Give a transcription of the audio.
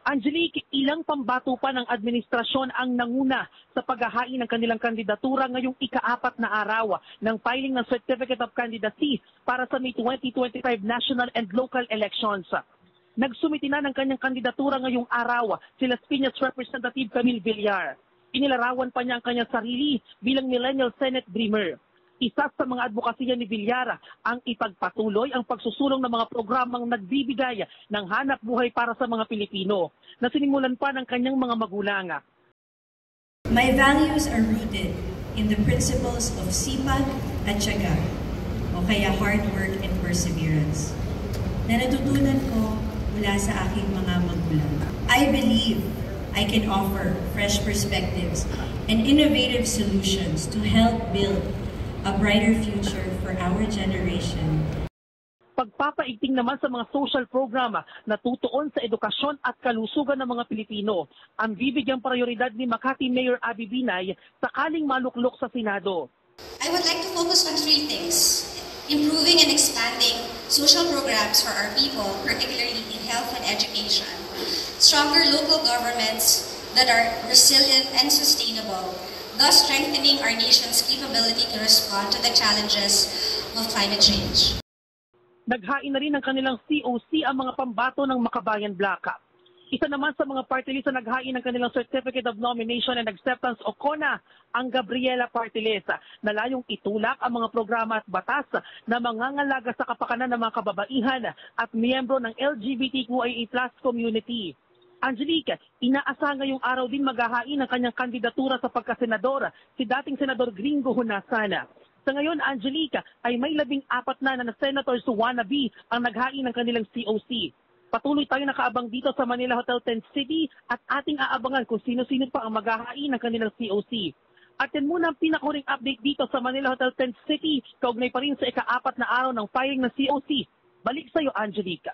Angelique, ilang pambato pa ng administrasyon ang nanguna sa paghahain ng kanilang kandidatura ngayong ika-4 na araw ng filing ng Certificate of Candidacy para sa May 2025 national and local elections. Nagsumiti na ng kanyang kandidatura ngayong araw si Las Piñas Representative Camille Villar. Inilarawan pa niya ang kanyang sarili bilang Millennial Senate Dreamer. Isa sa mga advokasya ni Villar ang ipagpatuloy ang pagsusulong ng mga programang nagbibigay ng hanap buhay para sa mga Pilipino na sinimulan pa ng kanyang mga magulang. My values are rooted in the principles of sipag at tiyaga, o kaya hard work and perseverance, na natutunan ko mula sa aking mga magulang. I believe I can offer fresh perspectives and innovative solutions to help build a brighter future for our generation. Pagpapaigting naman sa mga social program na tutuon sa edukasyon at kalusugan ng mga Pilipino ang bibigyang prioridad ni Makati Mayor Abby Binay sakaling maluklok sa Senado. I would like to focus on 3 things: improving and expanding social programs for our people, particularly in health and education, stronger local governments that are resilient and sustainable, thus strengthening our nation's capability to respond to the challenges of climate change. Naghain na rin ng kanilang COC ang mga pambato ng Makabayan Bloc. Isa naman sa mga party list na naghain ng kanilang Certificate of Nomination and Acceptance o CONA ang Gabriela Party List na layong itulak ang mga programa at batas na mangangalaga sa kapakanan ng mga kababaihan at miyembro ng LGBTQIA+ community. Angelique, inaasa ngayong araw din maghahain ng kanyang kandidatura sa pagkasenador si dating Senador Gringo Honasan. Sa ngayon, Angelique, ay may 14 na senators wannabe ang naghain ng kanilang COC. Patuloy tayo nakaabang dito sa Manila Hotel Tent City at ating aabangan kung sino-sino pa ang maghahain ng kanilang COC. At yan muna ang pinakahuling update dito sa Manila Hotel Tent City, kaugnay pa rin sa ika-4 na araw ng filing ng COC. Balik sa iyo, Angelique.